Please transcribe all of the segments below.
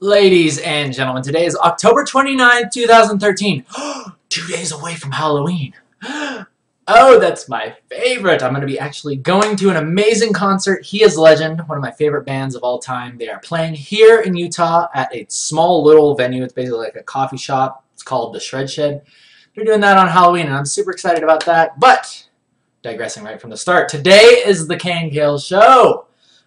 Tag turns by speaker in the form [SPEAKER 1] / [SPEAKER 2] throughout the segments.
[SPEAKER 1] Ladies and gentlemen, today is October 29th, 2013. 2 days away from Halloween. Oh, that's my favorite. I'm going to be actually going to an amazing concert. He is Legend, one of my favorite bands of all time. They are playing here in Utah at a small little venue. It's basically like a coffee shop. It's called the Shred Shed. They're doing that on Halloween, and I'm super excited about that. But, digressing right from the start, today is the KNKL show.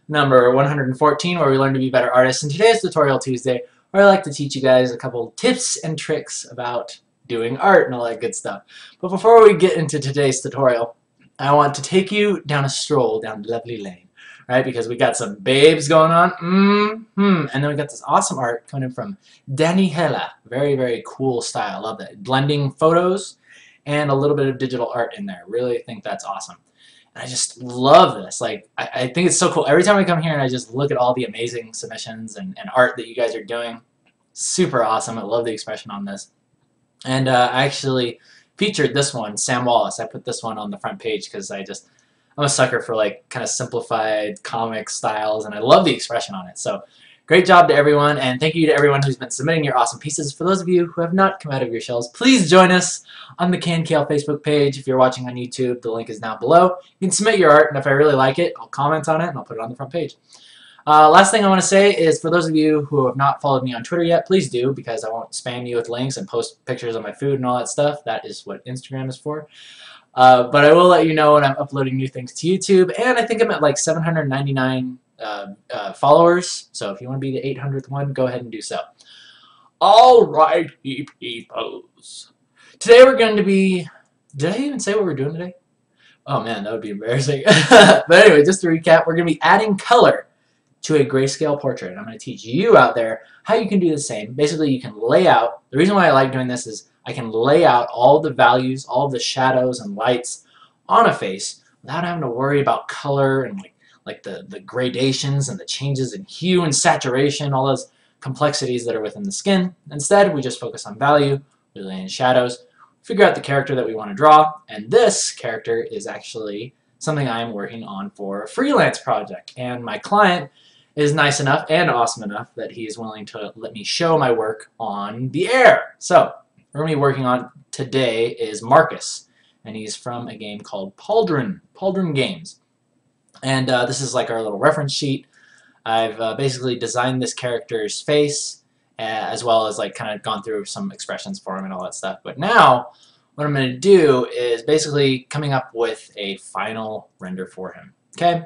[SPEAKER 1] Number 114, where we learn to be better artists. And today is Tutorial Tuesday, where I like to teach you guys a couple tips and tricks about doing art and all that good stuff. But before we get into today's tutorial, I want to take you down a stroll down lovely lane, right? Because we got some babes going on, and then we got this awesome art coming in from Daniela. Very, very cool style. Love that. Blending photos and a little bit of digital art in there. Really think that's awesome. And I just love this. Like, I think it's so cool. Every time I come here and I just look at all the amazing submissions and art that you guys are doing, super awesome. I love the expression on this. And I actually featured this one, Sam Wallace. I put this one on the front page because I'm a sucker for like kind of simplified comic styles, and I love the expression on it. So great job to everyone, and thank you to everyone who's been submitting your awesome pieces. For those of you who have not come out of your shells, please join us on the KNKL Facebook page. If you're watching on YouTube, the link is down below. You can submit your art, and if I really like it, I'll comment on it, and I'll put it on the front page. Last thing I want to say is, for those of you who have not followed me on Twitter yet, please do, because I won't spam you with links and post pictures of my food and all that stuff. That is what Instagram is for. But I will let you know when I'm uploading new things to YouTube, and I think I'm at like 799 followers, so if you want to be the 800th one, go ahead and do so. Alrighty, peoples. Today we're going to be... Did I even say what we're doing today? Oh man, that would be embarrassing. But anyway, just to recap, we're going to be adding color to a grayscale portrait. I'm going to teach you out there how you can do the same. Basically, you can lay out... The reason why I like doing this is I can lay out all the values, all the shadows and lights on a face without having to worry about color and like the gradations and the changes in hue and saturation, all those complexities that are within the skin. Instead, we just focus on value, we lay in shadows, figure out the character that we want to draw, and this character is actually something I'm working on for a freelance project. And my client is nice enough and awesome enough that he is willing to let me show my work on the air. So, we're going to be working on today is Marcus, and he's from a game called Pauldron Games. And this is like our little reference sheet. I've basically designed this character's face, as well as like kind of gone through some expressions for him and all that stuff. But now, what I'm going to do is basically coming up with a final render for him. Okay?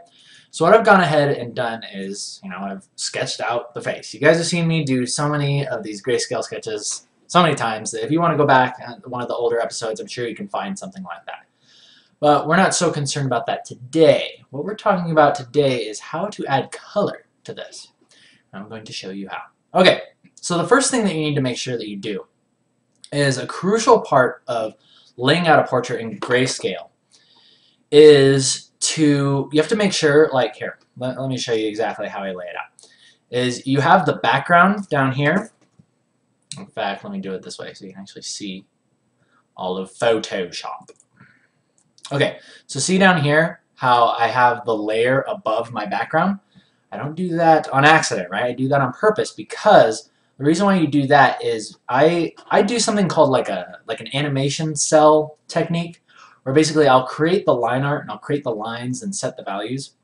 [SPEAKER 1] So what I've gone ahead and done is, I've sketched out the face. You guys have seen me do so many of these grayscale sketches so many times that if you want to go back at one of the older episodes, I'm sure you can find something like that. But we're not so concerned about that today. What we're talking about today is how to add color to this. I'm going to show you how. Okay, so the first thing that you need to make sure that you do is a crucial part of laying out a portrait in grayscale is you have to make sure, like here, let me show you exactly how I lay it out. Is you have the background down here. In fact, let me do it this way so you can actually see all of Photoshop. Okay, so see down here how I have the layer above my background? I don't do that on accident, right? I do that on purpose because the reason why you do that is I do something called like an animation cell technique, where basically I'll create the line art and I'll create the lines and set the values.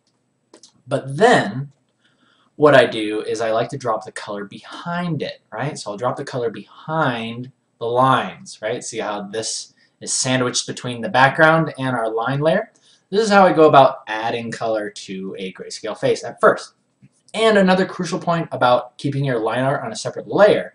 [SPEAKER 1] But then what I do is I like to drop the color behind it, right? So I'll drop the color behind the lines, right? See how this is sandwiched between the background and our line layer? This is how I go about adding color to a grayscale face at first. And another crucial point about keeping your line art on a separate layer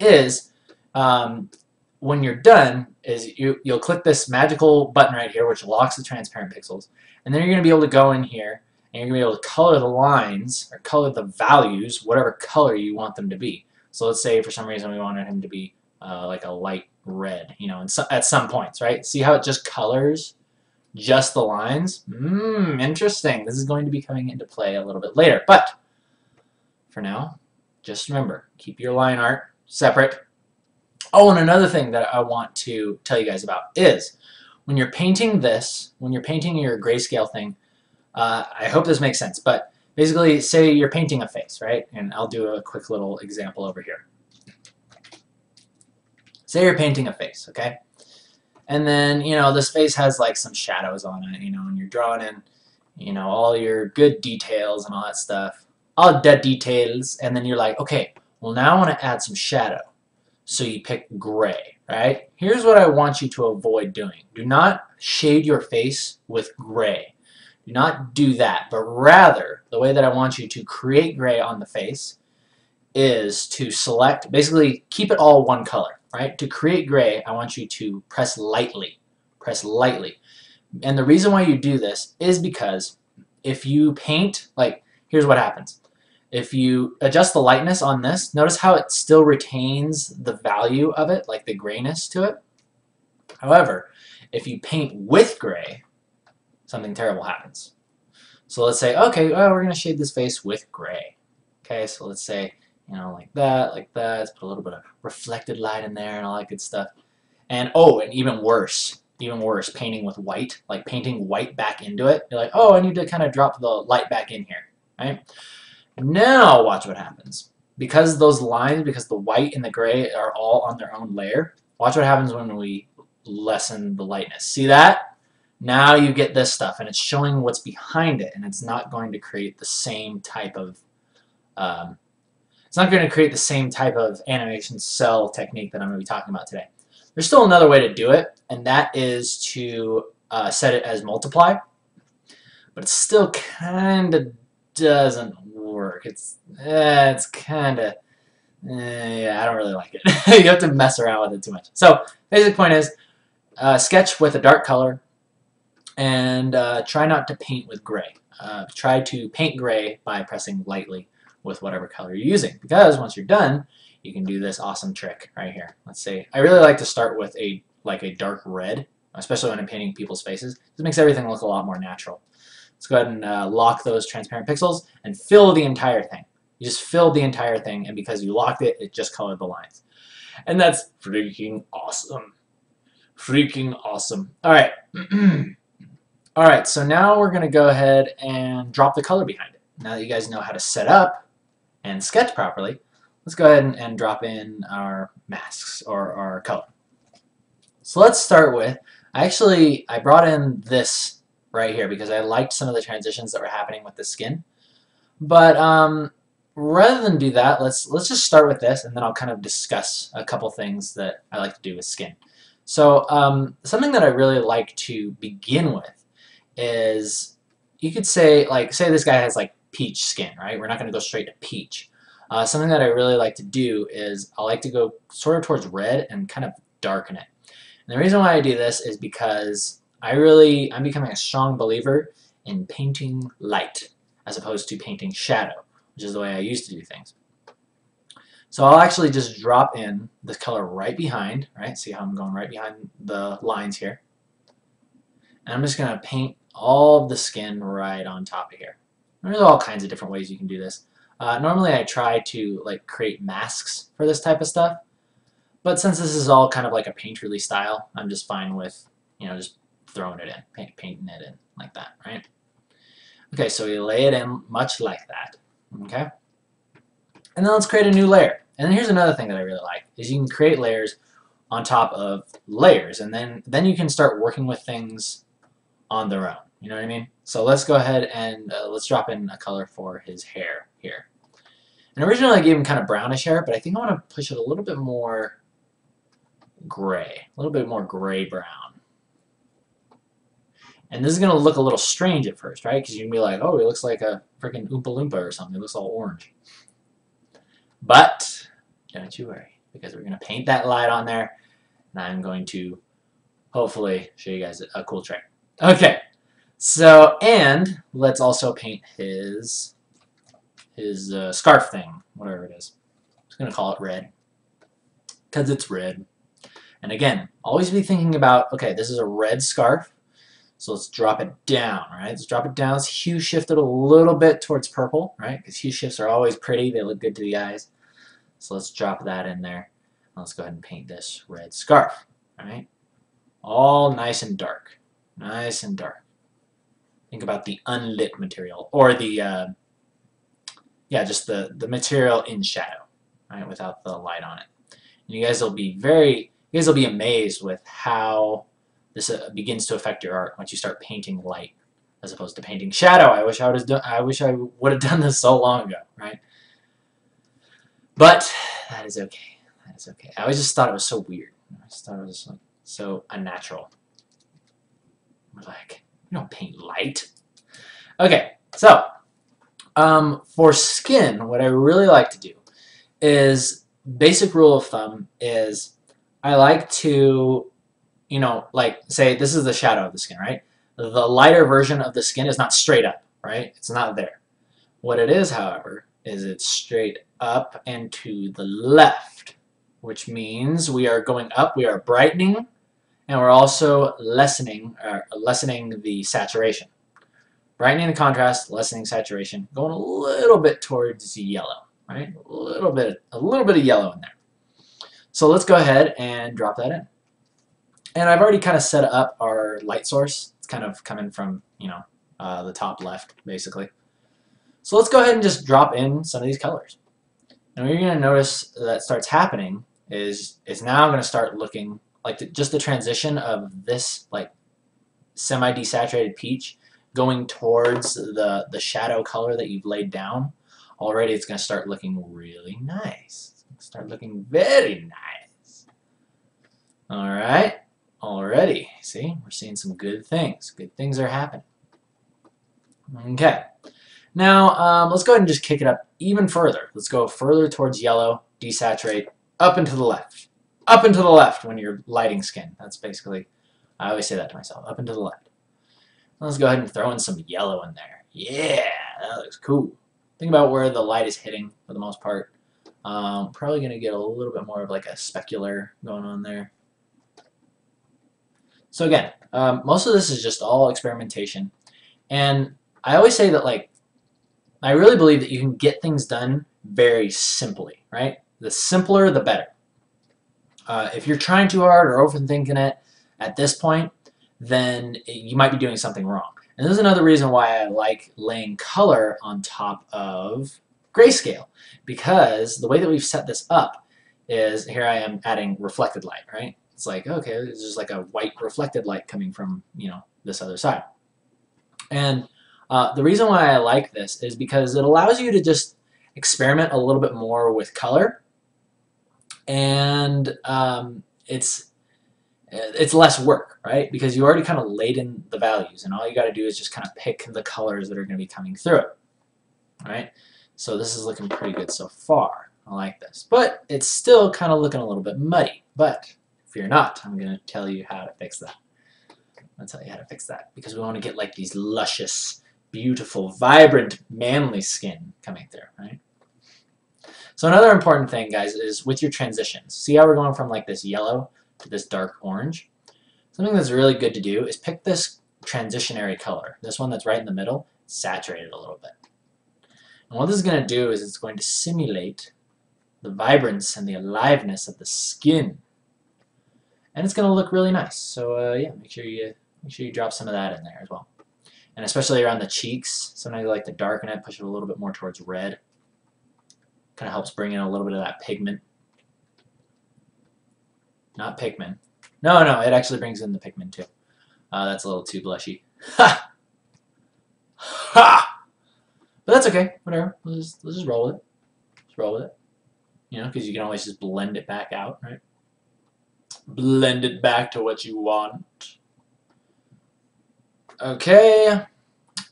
[SPEAKER 1] is when you're done is you'll click this magical button right here which locks the transparent pixels, and then you're going to be able to go in here and you're going to be able to color the lines or color the values whatever color you want them to be. So let's say for some reason we wanted him to be like a light red, at some points, right? See how it just colors just the lines? Interesting. This is going to be coming into play a little bit later, but for now, just remember, keep your line art separate. Oh, and another thing that I want to tell you guys about is when you're painting this, when you're painting your grayscale thing, I hope this makes sense, but Basically, say you're painting a face, right? And I'll do a quick little example over here. Say you're painting a face, okay? And then, you know, this face has like some shadows on it, you know, and you're drawing in, you know, all your good details and all that stuff. All the details, and then you're like, okay, well now I want to add some shadow. So you pick gray, right? Here's what I want you to avoid doing. Do not shade your face with gray. Do not do that, but rather, the way that I want you to create gray on the face is to select, basically keep it all one color, right? To create gray, I want you to press lightly. Press lightly. And the reason why you do this is because if you paint, like, here's what happens. If you adjust the lightness on this, notice how it still retains the value of it, like the grayness to it. However, if you paint with gray, something terrible happens. So let's say, okay, well, we're going to shade this face with gray. Okay, so let's say, you know, like that, let's put a little bit of reflected light in there and all that good stuff. And oh, and even worse, painting with white, like painting white back into it. You're like, oh, I need to kind of drop the light back in here, right? Now watch what happens. Because those lines, because the white and the gray are all on their own layer, watch what happens when we lessen the lightness. See that? Now you get this stuff, and it's showing what's behind it, and it's not going to create the same type of animation cell technique that I'm going to be talking about today. There's still another way to do it, and that is to set it as multiply, but it still kind of doesn't work. It's kind of, yeah, I don't really like it. You have to mess around with it too much. So, basic point is, sketch with a dark color, and try not to paint with gray. Try to paint gray by pressing lightly with whatever color you're using, because once you're done, you can do this awesome trick right here. Let's say, I really like to start with a dark red, especially when I'm painting people's faces. This makes everything look a lot more natural. Let's go ahead and lock those transparent pixels and fill the entire thing. You just filled the entire thing, and because you locked it, it just colored the lines. And that's freaking awesome. Freaking awesome. All right. All right, so now we're going to go ahead and drop the color behind it. Now that you guys know how to set up and sketch properly, let's go ahead and drop in our masks or our color. So let's start with, I brought in this right here because I liked some of the transitions that were happening with the skin. But rather than do that, let's just start with this, and then I'll kind of discuss a couple things that I like to do with skin. So something that I really like to begin with is, you could say, say this guy has like peach skin, right? We're not going to go straight to peach. Something that I really like to do is I like to go sort of towards red and kind of darken it. And the reason why I do this is because I'm becoming a strong believer in painting light as opposed to painting shadow, which is the way I used to do things. So I'll actually just drop in the color right behind, right? See how I'm going right behind the lines here. And I'm just going to paint all of the skin right on top of here. There's all kinds of different ways you can do this. Normally I try to create masks for this type of stuff, but since this is all kind of like a painterly style, I'm just fine with, you know, just throwing it in, painting it in like that, right? Okay, so we lay it in much like that, okay? And then let's create a new layer. And then here's another thing that I really like, is you can create layers on top of layers, and then you can start working with things on their own, you know what I mean? So let's go ahead and let's drop in a color for his hair here. And originally I gave him kind of brownish hair, but I think I want to push it a little bit more gray, a little bit more gray-brown. And this is going to look a little strange at first, right? Because you're going to be like, oh, he looks like a freaking Oompa Loompa or something. It looks all orange. But don't you worry, because we're going to paint that light on there, and I'm going to hopefully show you guys a cool trick. Okay, so, and let's also paint his scarf thing, whatever it is. I'm just going to call it red, because it's red. And again, always be thinking about, okay, this is a red scarf, so let's drop it down, right? Let's drop it down. Let's hue shift it a little bit towards purple, right? Because hue shifts are always pretty. They look good to the eyes. So let's drop that in there. Let's go ahead and paint this red scarf, right? All nice and dark. Nice and dark. Think about the unlit material, or the yeah, just the material in shadow, right, without the light on it. And you guys will be amazed with how this begins to affect your art once you start painting light as opposed to painting shadow. I wish I would have done this so long ago, right? But that is okay. That is okay. I always just thought it was so weird. I just thought it was like so unnatural. Like, you don't paint light. Okay, so for skin, what I really like to do is, basic rule of thumb is I like to, you know, like say this is the shadow of the skin, right? The lighter version of the skin is not straight up, right? It's not there. What it is, however, is it's straight up and to the left, which means we are going up, we are brightening, and we're also lessening the saturation. Brightening the contrast, lessening saturation, going a little bit towards yellow, right? A little bit of yellow in there. So let's go ahead and drop that in. And I've already kind of set up our light source. It's kind of coming from, you know, the top left, basically. So let's go ahead and just drop in some of these colors. And what you're going to notice that starts happening is it's now going to start looking like just the transition of this like semi-desaturated peach going towards the shadow color that you've laid down. Already it's going to start looking really nice. It's going to start looking very nice. All right. Already, see, we're seeing some good things. Good things are happening. Okay. Now, let's go ahead and just kick it up even further. Let's go further towards yellow, desaturate, up and to the left. Up and to the left when you're lighting skin. That's basically, I always say that to myself, up and to the left. Let's go ahead and throw in some yellow in there. Yeah, that looks cool. Think about where the light is hitting for the most part. Probably going to get a little bit more of like a specular going on there. So again, most of this is just all experimentation. And I always say that, like, I really believe that you can get things done very simply, right? The simpler, the better. If you're trying too hard or overthinking it at this point, then you might be doing something wrong. And this is another reason why I like laying color on top of grayscale, because the way that we've set this up is, here I am adding reflected light, right? It's like, okay, it's just like a white reflected light coming from, you know, this other side. And the reason why I like this is because it allows you to just experiment a little bit more with color, and it's less work, right? Because you already kind of laid in the values, and all you got to do is just kind of pick the colors that are going to be coming through it, right? So this is looking pretty good so far. I like this, but it's still kind of looking a little bit muddy. But fear not, I'm going to tell you how to fix that. I'll tell you how to fix that, because we want to get like these luscious, beautiful, vibrant, manly skin coming through, right? So another important thing, guys, is with your transitions. See how we're going from like this yellow to this dark orange? Something that's really good to do is pick this transitionary color, this one that's right in the middle, saturate it a little bit. And what this is going to do is it's going to simulate the vibrance and the aliveness of the skin. And it's going to look really nice. So yeah, make sure you drop some of that in there as well. And especially around the cheeks, sometimes you like to darken it, push it a little bit more towards red. Kind of helps bring in a little bit of that pigment. Not pigment. No, it actually brings in the pigment too. That's a little too blushy. Ha! Ha! But that's okay. Whatever. Let's just roll with it. Just roll with it. You know, because you can always just blend it back out, right? Blend it back to what you want. Okay.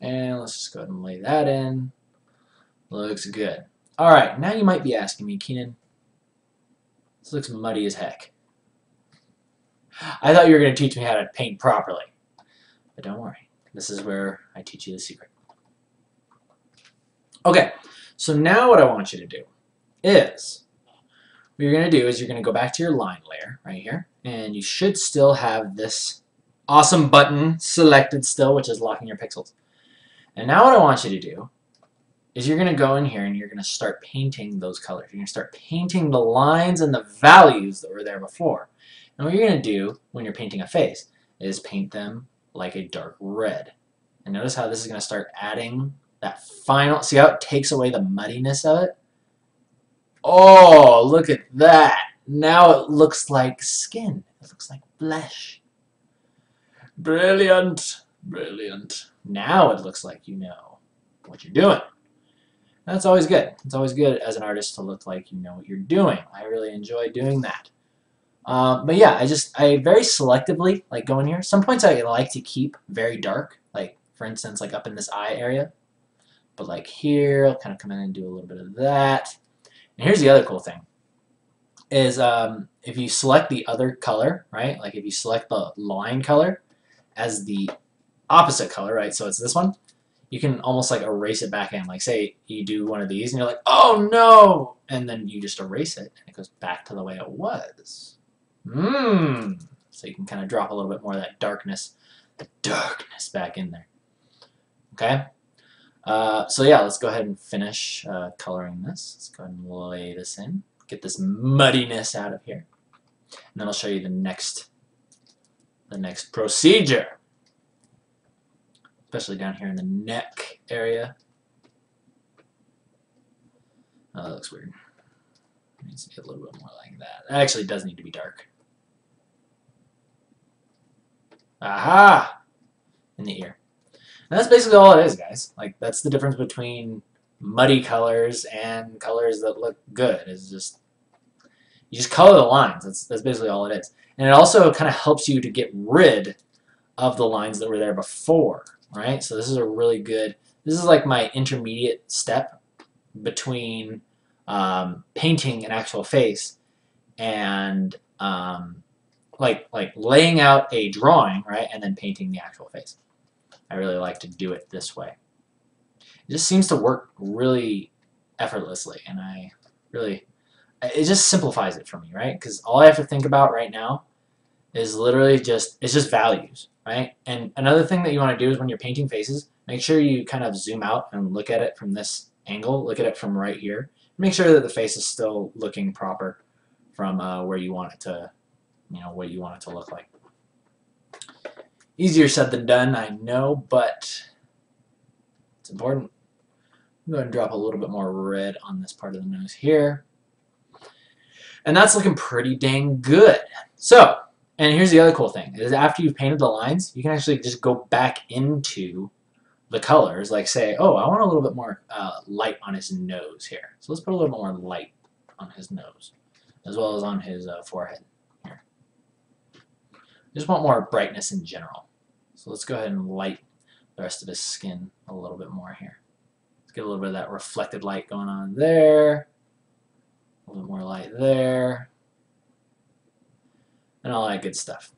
[SPEAKER 1] And let's just go ahead and lay that in. Looks good. Alright, now you might be asking me, Keenan, this looks muddy as heck. I thought you were going to teach me how to paint properly. But don't worry. This is where I teach you the secret. Okay, so now what I want you to do is, what you're going to do is you're going to go back to your line layer right here, and you should still have this awesome button selected still, which is locking your pixels. And now what I want you to do is you're going to go in here and you're going to start painting those colors. You're going to start painting the lines and the values that were there before. And what you're going to do when you're painting a face is paint them like a dark red. And notice how this is going to start adding That final, see how it takes away the muddiness of it? Oh, look at that. Now it looks like skin. It looks like flesh. Brilliant. Brilliant. Now it looks like you know what you're doing. That's always good. It's always good as an artist to look like you know what you're doing. I really enjoy doing that. But yeah, I very selectively like go in here. Some points I like to keep very dark, like for instance, like up in this eye area. But like here, I'll kind of come in and do a little bit of that. And here's the other cool thing, is if you select the other color, right? Like if you select the line color as the opposite color, right? So it's this one. You can almost like erase it back in. Like say you do one of these and you're like, oh no! And then you just erase it and it goes back to the way it was. So you can kind of drop a little bit more of that darkness, the darkness back in there. Okay? So yeah, let's go ahead and finish coloring this. Let's go ahead and lay this in. Get this muddiness out of here. And then I'll show you the next procedure. Especially down here in the neck area. Oh, that looks weird. It needs to be a little bit more like that. It actually does need to be dark. Aha! In the ear. And that's basically all it is, guys. Like, that's the difference between muddy colors and colors that look good. Is just, you just color the lines. That's basically all it is. And it also kind of helps you to get rid of the lines that were there before. Right, so this is a really good, this is like my intermediate step between painting an actual face and like laying out a drawing, right, and then painting the actual face. I really like to do it this way. It just seems to work really effortlessly, and it just simplifies it for me, right? Because all I have to think about right now is literally it's just values. Right? And another thing that you want to do is when you're painting faces, make sure you kind of zoom out and look at it from this angle. Look at it from right here. Make sure that the face is still looking proper from where you want it to, what you want it to look like. Easier said than done, I know, but it's important. I'm going to drop a little bit more red on this part of the nose here. And that's looking pretty dang good. So, and here's the other cool thing, is after you've painted the lines, you can actually just go back into the colors, like say, oh, I want a little bit more light on his nose here. So let's put a little more light on his nose, as well as on his forehead here. Just want more brightness in general. So let's go ahead and light the rest of his skin a little bit more here. Let's get a little bit of that reflected light going on there. A little bit more light there. And all that good stuff.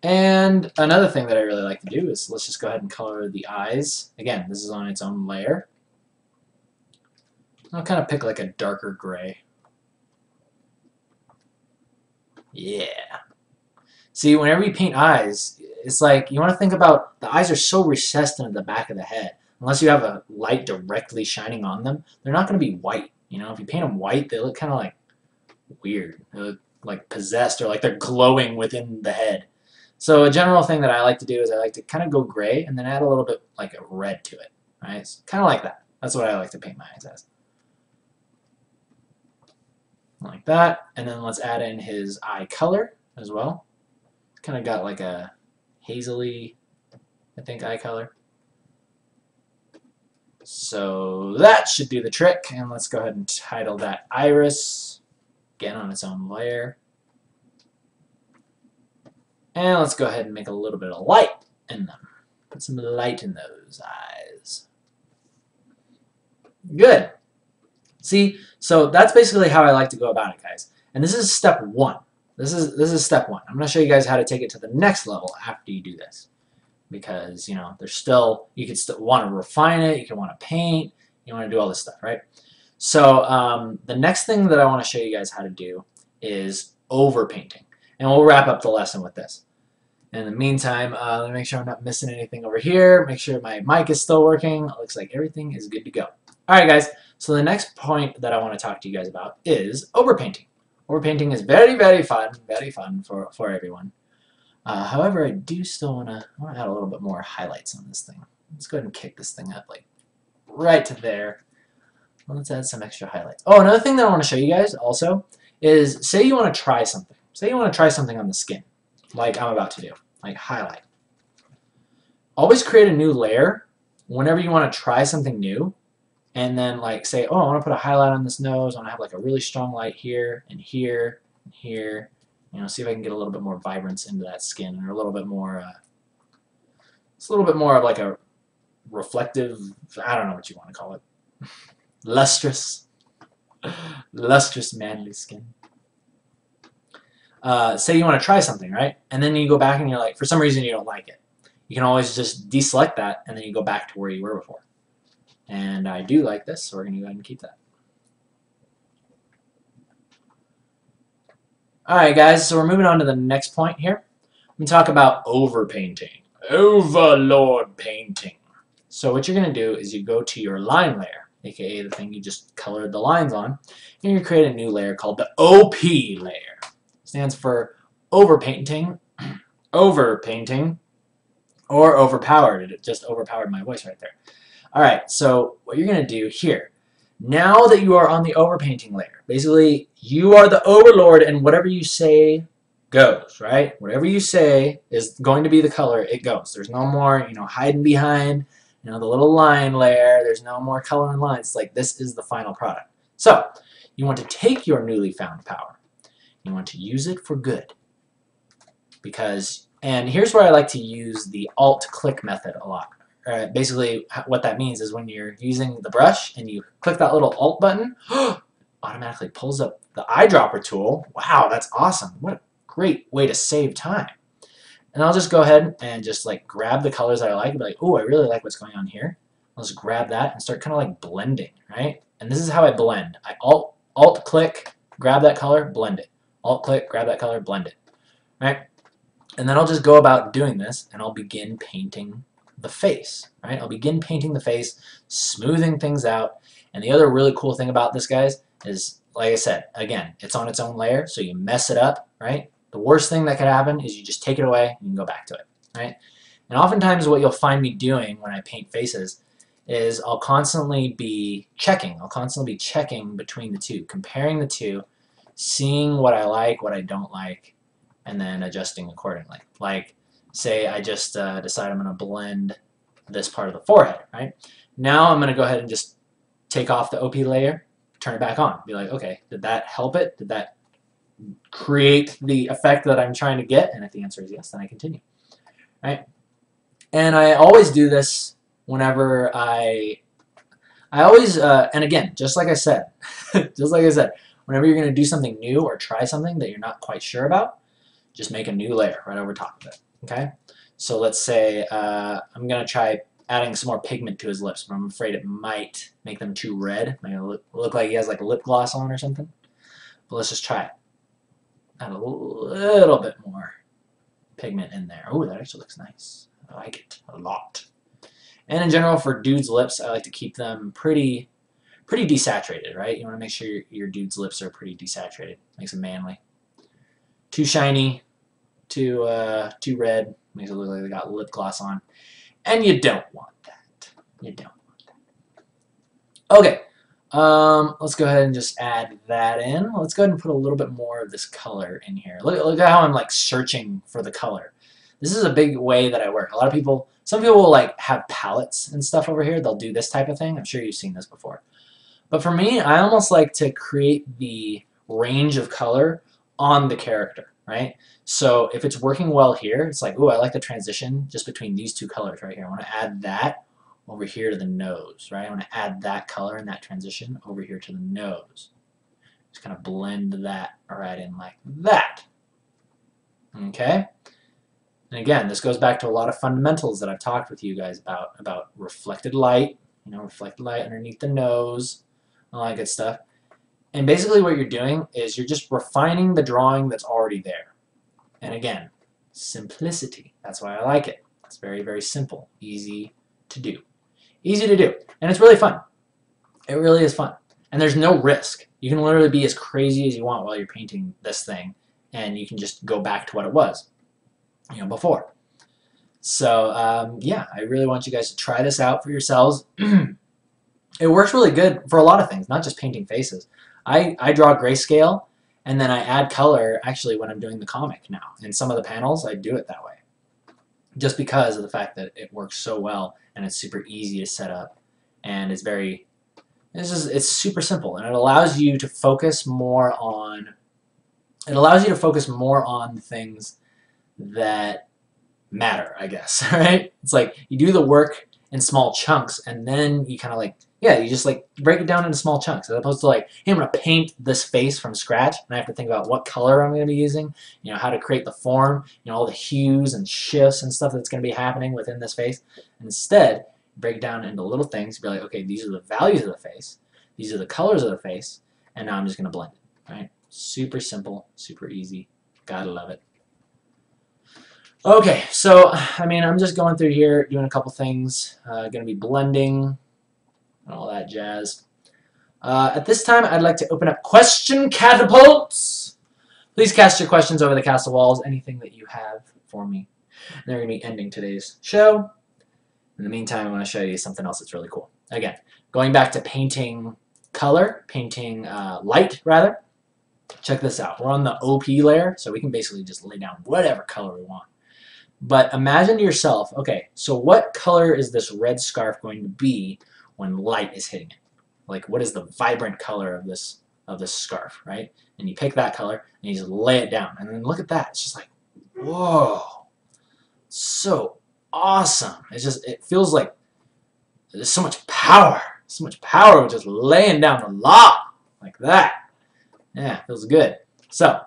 [SPEAKER 1] And another thing that I really like to do is let's just go ahead and color the eyes. Again, this is on its own layer. I'll kind of pick like a darker gray. Yeah. See, whenever you paint eyes, it's like you want to think about the eyes are so recessed into the back of the head. Unless you have a light directly shining on them, they're not going to be white. If you paint them white, they look kind of like weird. They look like possessed or like they're glowing within the head. So a general thing that I like to do is I like to kind of go gray and then add a little bit like a red to it. Right? It's kind of like that. That's what I like to paint my eyes as. Like that. And then let's add in his eye color as well. Kind of got like a hazily, I think, eye color. So that should do the trick, and let's go ahead and title that Iris, again on its own layer. And let's go ahead and make a little bit of light in them. Put some light in those eyes. Good. See, so that's basically how I like to go about it, guys. And this is step one. This is step one. I'm going to show you guys how to take it to the next level after you do this. Because, there's still, you could still want to refine it, you can want to paint, you want to do all this stuff, right? So the next thing that I want to show you guys how to do is overpainting. And we'll wrap up the lesson with this. In the meantime, let me make sure I'm not missing anything over here. Make sure my mic is still working. It looks like everything is good to go. Alright guys, so the next point that I want to talk to you guys about is overpainting. Overpainting is very, very fun for everyone. However, I do still want to add a little bit more highlights on this thing. Let's go ahead and kick this thing up like right to there. Let's add some extra highlights. Oh, another thing that I want to show you guys also is, say you want to try something. Say you want to try something on the skin, like I'm about to do, like highlight. Always create a new layer whenever you want to try something new, and then like say, oh, I want to put a highlight on this nose. I want to have like a really strong light here and here and here. You know, see if I can get a little bit more vibrance into that skin, or a little bit more. It's a little bit more of like a reflective. I don't know what you want to call it. Lustrous, manly skin. Say you want to try something, right? And then you go back and you're like, for some reason you don't like it. You can always just deselect that, and then you go back to where you were before. And I do like this, so we're going to go ahead and keep that. Alright guys, so we're moving on to the next point here. I'm going to talk about overpainting. Overlord painting. So what you're going to do is you go to your line layer, aka the thing you just colored the lines on, and you create a new layer called the OP layer. It stands for overpainting, overpainting, or overpowered. It just overpowered my voice right there. Alright, so what you're going to do here, now that you are on the overpainting layer, basically you are the overlord, and whatever you say goes, right? Whatever you say is going to be the color, it goes. There's no more, hiding behind, the little line layer. There's no more color and lines. Like, this is the final product. So, you want to take your newly found power. You want to use it for good. And here's where I like to use the Alt-click method a lot. Basically, what that means is when you're using the brush and you click that little Alt button, automatically pulls up the eyedropper tool. Wow, that's awesome. What a great way to save time. And I'll just go ahead and just like grab the colors that I like and be like, oh, I really like what's going on here. I'll just grab that and start kind of like blending, right? And this is how I blend. I Alt-click, grab that color, blend it. Alt-click, grab that color, blend it, right? And then I'll just go about doing this, and I'll begin painting the face, right? I'll begin painting the face, smoothing things out. And the other really cool thing about this, guys, is, like I said, again, it's on its own layer, so you mess it up, right? The worst thing that could happen is you just take it away and you can go back to it, right? And oftentimes what you'll find me doing when I paint faces is I'll constantly be checking. I'll constantly be checking between the two, comparing the two, seeing what I like, what I don't like, and then adjusting accordingly. Like, say I just decide I'm going to blend this part of the forehead, right? Now I'm going to go ahead and just take off the OP layer, turn it back on. Be like, okay, did that help it? Did that create the effect that I'm trying to get? And if the answer is yes, then I continue, right? And I always do this whenever I always, and again, just like I said, whenever you're going to do something new or try something that you're not quite sure about, just make a new layer right over top of it, okay? So let's say I'm going to try adding some more pigment to his lips, but I'm afraid it might make them too red. Make it look like he has like a lip gloss on or something. But let's just try it. Add a little bit more pigment in there. Oh, that actually looks nice. I like it a lot. And in general, for dudes' lips, I like to keep them pretty desaturated, right? You want to make sure your dude's lips are pretty desaturated. Makes them manly. Too shiny, too red, makes it look like they got lip gloss on. And you don't want that. You don't want that. Okay, let's go ahead and just add that in. Let's go ahead and put a little bit more of this color in here. Look at how I'm like searching for the color. This is a big way that I work. A lot of people, some people will like have palettes and stuff over here. They'll do this type of thing. I'm sure you've seen this before. But for me, I almost like to create the range of color on the character, right? So if it's working well here, it's like, ooh, I like the transition just between these two colors right here. I want to add that over here to the nose, right? I want to add that color and that transition over here to the nose. Just kind of blend that right in like that. Okay? And again, this goes back to a lot of fundamentals that I've talked with you guys about reflected light, reflected light underneath the nose, all that good stuff. And basically what you're doing is you're just refining the drawing that's already there. And again, simplicity. That's why I like it. It's very, very simple. Easy to do. Easy to do. And it's really fun. It really is fun. And there's no risk. You can literally be as crazy as you want while you're painting this thing, and you can just go back to what it was. before. So yeah, I really want you guys to try this out for yourselves. It works really good for a lot of things, not just painting faces. I draw grayscale, and then I add color actually when I'm doing the comic now. In some of the panels, I do it that way. Just because of the fact that it works so well, and it's super easy to set up, and it's super simple, and it allows you to focus more on the things that matter, I guess, right? It's like you do the work in small chunks, and then you kind of like, yeah, you just like break it down into small chunks, as opposed to like, hey, I'm going to paint this face from scratch, and I have to think about what color I'm going to be using, how to create the form, all the hues and shifts and stuff that's going to be happening within this face. Instead, break it down into little things, be like, okay, these are the values of the face, these are the colors of the face, and now I'm just going to blend it, right? Super simple, super easy. Gotta love it. Okay, so, I'm just going through here, doing a couple things. Going to be blending and all that jazz. At this time, I'd like to open up question catapults. Please cast your questions over the castle walls, anything that you have for me. And they're going to be ending today's show. In the meantime, I want to show you something else that's really cool. Again, going back to painting color, painting light, rather. Check this out. We're on the OP layer, so we can basically just lay down whatever color we want. But imagine to yourself, okay, so what color is this red scarf going to be when light is hitting it? Like, what is the vibrant color of this scarf, right? And you pick that color and you just lay it down, and then look at that. It's just like, whoa, so awesome. It feels like there's so much power with just laying down the law like that. Yeah, feels good. So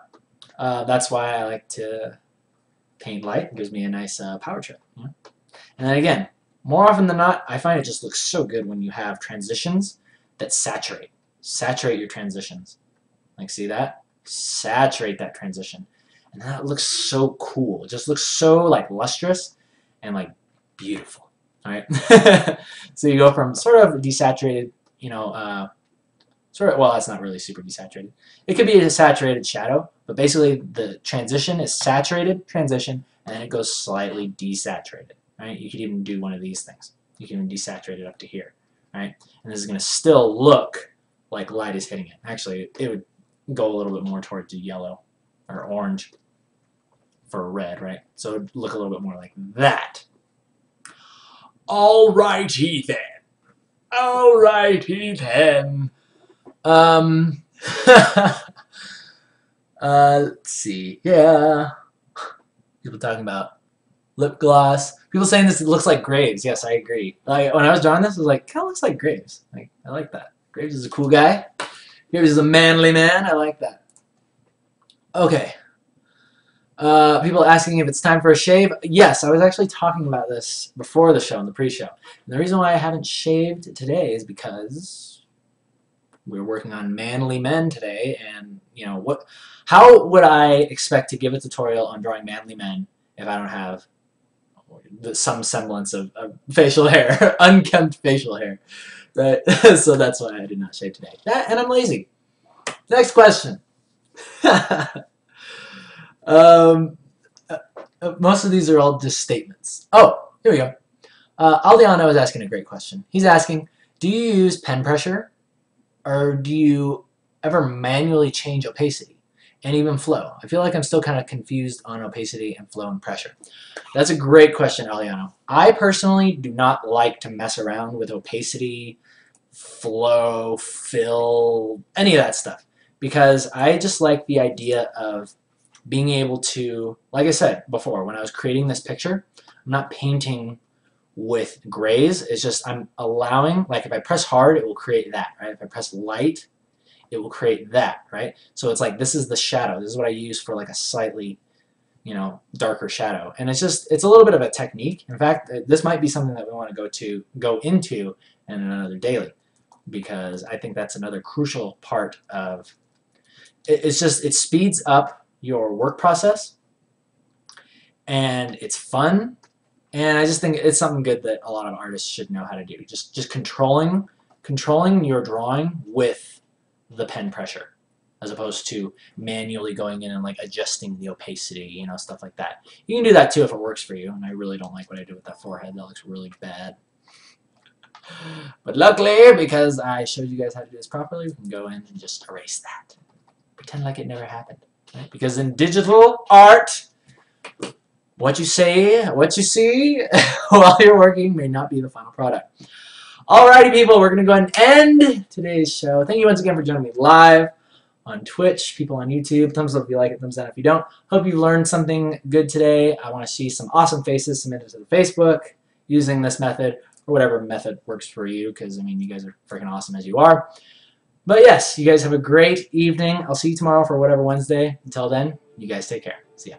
[SPEAKER 1] that's why I like to paint light. It gives me a nice power trip. And then again, more often than not, I find it just looks so good when you have transitions that saturate. Saturate your transitions. Like, see that? Saturate that transition. And that looks so cool. It just looks so like lustrous and like beautiful. All right. So you go from sort of desaturated, well, that's not really super desaturated. It could be a saturated shadow, but basically the transition is saturated transition, and then it goes slightly desaturated, right? You could even do one of these things. You can even desaturate it up to here, right? And this is going to still look like light is hitting it. Actually, it would go a little bit more towards the yellow or orange for red, right? So it would look a little bit more like that. All righty then. All righty then. Let's see. Yeah. People talking about lip gloss. People saying this looks like Graves. Yes, I agree. Like, when I was drawing this, I was like, kind of looks like Graves. Like, I like that. Graves is a cool guy. Graves is a manly man. I like that. Okay. People asking if it's time for a shave. Yes, I was actually talking about this before the show, in the pre-show. And the reason why I haven't shaved today is because we're working on manly men today, and how would I expect to give a tutorial on drawing manly men if I don't have some semblance of facial hair, unkempt facial hair, right? So that's why I did not shave today. And I'm lazy. Next question. Most of these are all just statements. Oh, here we go. Aldiano is asking a great question. He's asking, do you use pen pressure, or do you ever manually change opacity and even flow? I feel like I'm still kind of confused on opacity and flow and pressure. That's a great question, Aliano. I personally do not like to mess around with opacity, flow, fill, any of that stuff, because I just like the idea of being able to, like I said before, when I was creating this picture, I'm not painting with grays. It's just I'm allowing, like if I press hard, it will create that, right? If I press light, it will create that, right? So it's like, this is the shadow. This is what I use for like a slightly, darker shadow. And it's a little bit of a technique. In fact, this might be something that we want to go into in another daily, because I think that's another crucial part of it. It speeds up your work process, and it's fun. And I just think it's something good that a lot of artists should know how to do. Just controlling your drawing with the pen pressure. as opposed to manually going in and like adjusting the opacity, you know, stuff like that. You can do that too if it works for you, and I really don't like what I did with that forehead. That looks really bad. But luckily, because I showed you guys how to do this properly, we can go in and just erase that. Pretend like it never happened. Right? Because in digital art, what you say, what you see while you're working may not be the final product. Alrighty, people, we're going to go ahead and end today's show. Thank you once again for joining me live on Twitch, people on YouTube. Thumbs up if you like it, thumbs down if you don't. Hope you learned something good today. I want to see some awesome faces submitted to the Facebook using this method, or whatever method works for you, because, I mean, you guys are freaking awesome as you are. But yes, you guys have a great evening. I'll see you tomorrow for whatever Wednesday. Until then, you guys take care. See ya.